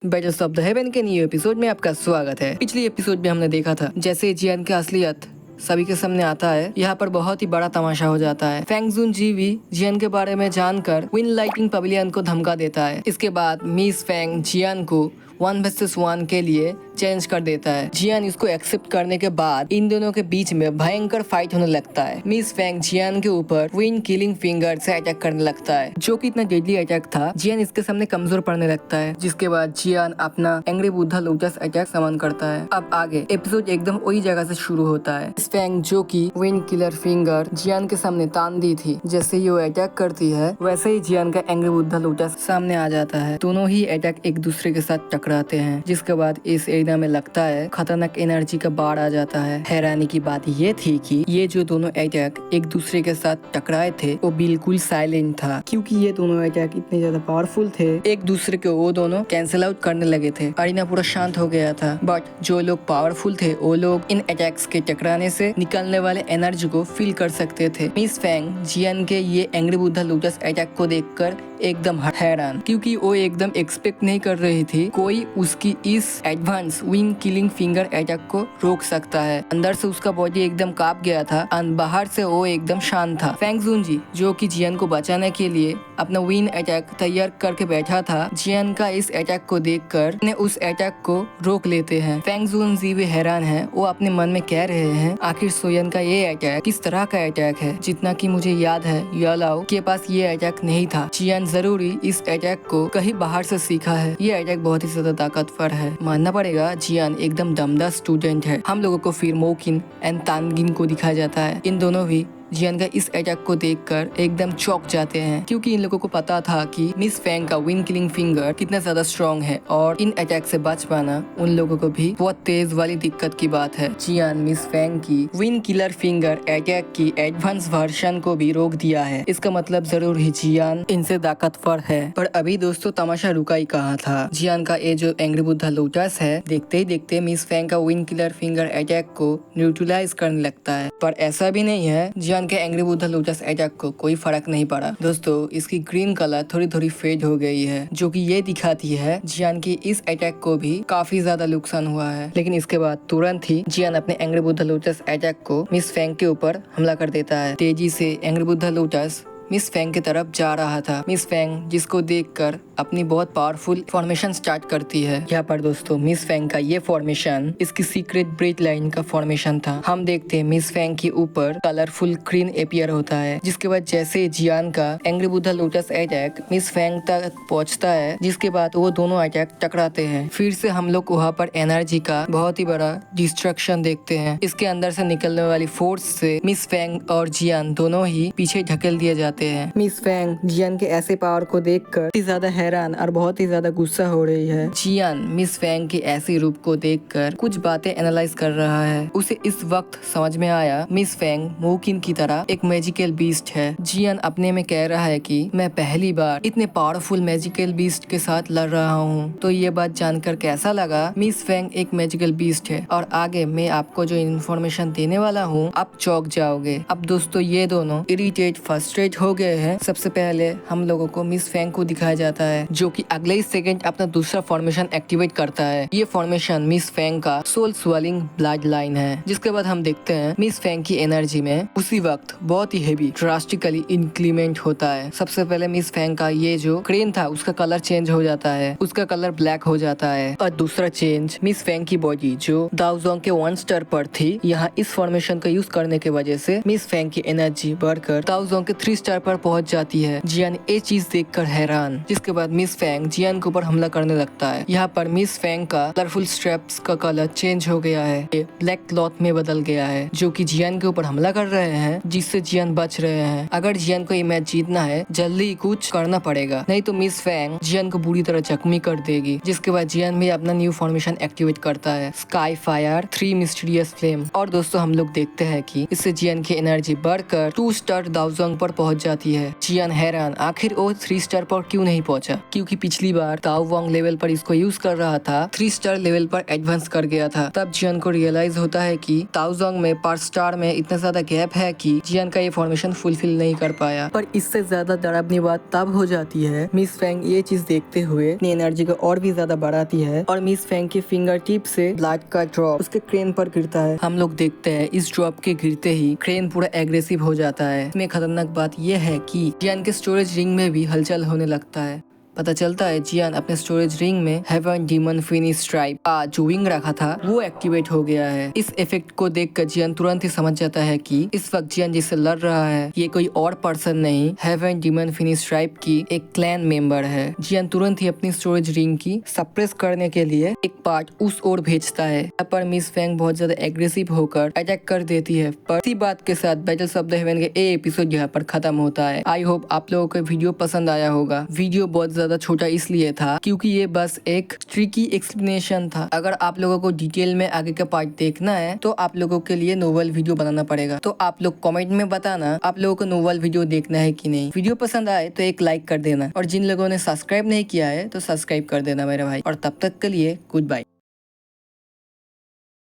Battles of the haven के new episode में आपका स्वागत है। पिछली एपिसोड में हमने देखा था जैसे जियान का असलियत सभी के सामने आता है, यहाँ पर बहुत ही बड़ा तमाशा हो जाता है। फेंग जुन जी भी जियान के बारे में जानकर विन लाइटिंग पवेलियन को धमका देता है। इसके बाद मिस फेंग जियान को 1 वर्सेस 1 के लिए चेंज कर देता है। जियान इसको एक्सेप्ट करने के बाद इन दोनों के बीच में भयंकर फाइट होने लगता है। मिस फेंग जियान के ऊपर विन किलिंग फिंगर से अटैक करने लगता है, जो कि इतना डेडली अटैक था। जियान इसके सामने कमजोर पड़ने लगता है, जिसके बाद जियान अपना एंग्री बुद्धा लोटस अटैक समन करता है। अब आगे एपिसोड एकदम वही जगह से शुरू होता है। मिस फेंग जो कि विन किलर फिंगर जियान के सामने तान दी थी, जैसे ही वो अटैक करती है वैसे ही जियान का एंग्री बुद्धा लोटस सामने आ जाता है। दोनों ही अटैक एक दूसरे के साथ टकराते हैं, जिसके बाद इस एरिया में लगता है खतरनाक एनर्जी का बाढ़ आ जाता है। हैरानी की बात ये थी कि ये जो दोनों अटैक एक दूसरे के साथ टकराए थे वो बिल्कुल साइलेंट था, क्योंकि ये दोनों अटैक इतने ज्यादा पावरफुल थे, एक दूसरे को वो दोनों कैंसिल आउट करने लगे थे। अरीना पूरा शांत हो गया था, बट जो लोग पावरफुल थे वो लोग इन अटैक्स के टकराने से निकलने वाले एनर्जी को फील कर सकते थे। मिस फेंग जियान के ये एंग्री बुद्धा लोटस अटैक को देखकर एकदम हैरान, क्योंकि वो एकदम एक्सपेक्ट नहीं कर रही थी कोई उसकी इस advance wing killing finger attack को रोक सकता है। अंदर से उसका बॉडी एकदम कांप गया था और बाहर से वो एकदम शांत था। फेंग जुन जी जो कि जियान को बचाने के लिए अपना विन अटैक तैयार करके बैठा था, जियान का इस अटैक को देखकर ने उस अटैक को रोक लेते हैं। फेंग जुन जी भी हैरान है, वो अपने मन में कह रहे हैं आखिर सोयन का ये अटैक किस तरह का अटैक है। जितना कि मुझे याद है यालाओ के पास ये अटैक नहीं था। जियान जरूरी इस अटैक को कहीं बाहर से सीखा है। ये अटैक बहुत ही ज्यादा ताकतवर है, मानना पड़ेगा। जियान एकदम दमदार स्टूडेंट है। हम लोगों को फिर मोकिन एंड तानगिन को दिखाया जाता है। इन दोनों भी जियान का इस अटैक को देखकर एकदम चौंक जाते हैं, क्योंकि इन लोगों को पता था कि मिस फेंग का विन किलिंग फिंगर कितना ज्यादा स्ट्रॉन्ग है और इन अटैक से बच पाना उन लोगों को भी बहुत तेज वाली दिक्कत की बात है। जियान मिस फेंग की विन किलर फिंगर अटैक की एडवांस वर्जन को भी रोक दिया है। इसका मतलब जरूर ही जियान इनसे ताकतवर है। पर अभी दोस्तों तमाशा रुका ही कहाँ था। जियान का ये जो एंग्री बुद्धा लोटस है, देखते ही देखते मिस फेंग का विन किलर फिंगर अटैक को न्यूट्रलाइज करने लगता है। पर ऐसा भी नहीं है जियान के एंग्री बुद्धा लोटस अटैक को कोई फर्क नहीं पड़ा। दोस्तों इसकी ग्रीन कलर थोड़ी थोड़ी फेड हो गई है, जो कि ये दिखाती है जियान की इस अटैक को भी काफी ज्यादा नुकसान हुआ है। लेकिन इसके बाद तुरंत ही जियान अपने एंग्री बुद्धा लोटस अटैक को मिस फेंग के ऊपर हमला कर देता है। तेजी से angry Buddha lotus miss Feng की तरफ जा रहा था। मिस फेंग जिसको देखकर अपनी बहुत पावरफुल फॉर्मेशन स्टार्ट करती है। यहाँ पर दोस्तों मिस फेंग का ये फॉर्मेशन इसकी सीक्रेट ब्रेथ लाइन का फॉर्मेशन था। हम देखते हैं मिस फेंग के ऊपर कलरफुल ग्रीन एपियर होता है, जिसके बाद जैसे जियान का angry Buddha lotus attack miss Feng तक पहुँचता है, जिसके बाद वो दोनों अटैक टकराते हैं। फिर से हम लोग वहाँ पर एनर्जी का बहुत ही बड़ा डिस्ट्रक्शन देखते हैं। इसके अंदर से निकलने वाली फोर्स से मिस फेंग और जियान दोनों ही पीछे ढकेल दिए जाते हैं। मिस फेंग जियान के ऐसे पावर को देखकर ज्यादा हैरान और बहुत ही ज्यादा गुस्सा हो रही है। जियान मिस फेंग के ऐसे रूप को देखकर कुछ बातें एनालाइज कर रहा है। उसे इस वक्त समझ में आया मिस फेंग मोकिन की तरह एक मैजिकल बीस्ट है। जियान अपने में कह रहा है कि मैं पहली बार इतने पावरफुल मैजिकल बीस्ट के साथ लड़ रहा हूँ। तो ये बात जानकर कैसा लगा? मिस फेंग एक मैजिकल बीस्ट है और आगे मैं आपको जो इन्फॉर्मेशन देने वाला हूँ आप चौंक जाओगे। अब दोस्तों ये दोनों इरिटेट फ्रस्ट्रेट हो गए हैं। सबसे पहले हम लोगों को मिस फेंग को दिखाया जाता है, जो कि अगले ही सेकंड अपना दूसरा फॉर्मेशन एक्टिवेट करता है। ये फॉर्मेशन मिस फेंग का सोल स्वेलिंग ब्लड लाइन है। जिसके बाद हम देखते हैं मिस फेंग की एनर्जी में उसी वक्त बहुत ही हेवी ड्रास्टिकली इंक्रीमेंट होता है। सबसे पहले मिस फेंग का ये जो क्रेन था उसका कलर चेंज हो जाता है, उसका कलर ब्लैक हो जाता है। और दूसरा चेंज मिस फेंग की बॉडी जो दाओजोंग के 1 स्टार पर थी, यहाँ इस फॉर्मेशन का यूज करने की वजह से मिस फेंग की एनर्जी बढ़कर दाओजोंग के 3 स्टार पर पहुंच जाती है। जियान ये चीज देखकर हैरान। जिसके बाद मिस फेंग जियान के ऊपर हमला करने लगता है। यहाँ पर मिस फेंग का कलरफुल स्ट्रैप्स का कलर चेंज हो गया है, ये ब्लैक क्लॉथ में बदल गया है, जो कि जियान के ऊपर हमला कर रहे हैं, जिससे जियान बच रहे हैं। अगर जियान को ये मैच जीतना है जल्दी ही कुछ करना पड़ेगा, नहीं तो मिस फेंग जियान को बुरी तरह जख्मी कर देगी। जिसके बाद जियान भी अपना न्यू फॉर्मेशन एक्टिवेट करता है, स्काई फायर 3 मिस्टीरियस फ्लेम। और दोस्तों हम लोग देखते हैं कि इससे जियान की एनर्जी बढ़कर 2 स्टार दाओजोंग पर पहुंच जाती है। जियान हैरान, आखिर वो 3 स्टार पर क्यों नहीं पहुंचा, क्योंकि पिछली बार ताओ वांग लेवल पर इसको यूज कर रहा था, 3 स्टार लेवल पर एडवांस कर गया था। तब जियान को रियलाइज होता है कि ताओ वांग में पर स्टार में इतना ज्यादा गैप है कि जियान का ये फॉर्मेशन फुलफिल नहीं कर पाया। पर इससे ज्यादा डरावनी बात तब हो जाती है मिस फेंग ये चीज देखते हुए अपनी एनर्जी को और भी ज्यादा बढ़ाती है और मिस फेंग के फिंगर टिप से ब्लड का ड्रॉप उसके क्रेन पर गिरता है। हम लोग देखते हैं इस ड्रॉप के गिरते ही क्रेन पूरा एग्रेसिव हो जाता है। इसमें खतरनाक बात यह है कि जियान के स्टोरेज रिंग में भी हलचल होने लगता है। पता चलता है जियान अपने स्टोरेज रिंग में हेवन डीमन फिनिश स्ट्राइप का जो विंग रखा था वो एक्टिवेट हो गया है। इस इफेक्ट को देखकर जियान तुरंत ही समझ जाता है कि इस वक्त जियान जिससे लड़ रहा है ये कोई और पर्सन नहीं, हेवन डीमन फिनिश स्ट्राइप की एक क्लैन मेंबर है। जियान तुरंत ही अपनी स्टोरेज रिंग की सप्रेस करने के लिए एक पार्ट उस ओर भेजता है। यहाँ पर मिस फेंग बहुत ज्यादा एग्रेसिव होकर अटैक कर देती है। पर इसी बात के साथ बैटल्स ऑफ द हेवन के ए एपिसोड यहाँ पर खत्म होता है। आई होप आप लोगों को वीडियो पसंद आया होगा। वीडियो बहुत ज्यादा छोटा इसलिए था क्योंकि ये बस एक ट्रिकी एक्सप्लेनेशन था। अगर आप लोगों को डिटेल में आगे का पार्ट देखना है तो आप लोगों के लिए नोवेल वीडियो बनाना पड़ेगा। तो आप लोग कमेंट में बताना आप लोगों को नोवेल वीडियो देखना है कि नहीं। वीडियो पसंद आए तो एक लाइक कर देना और जिन लोगों ने सब्सक्राइब नहीं किया है तो सब्सक्राइब कर देना मेरे भाई। और तब तक के लिए गुड बाय।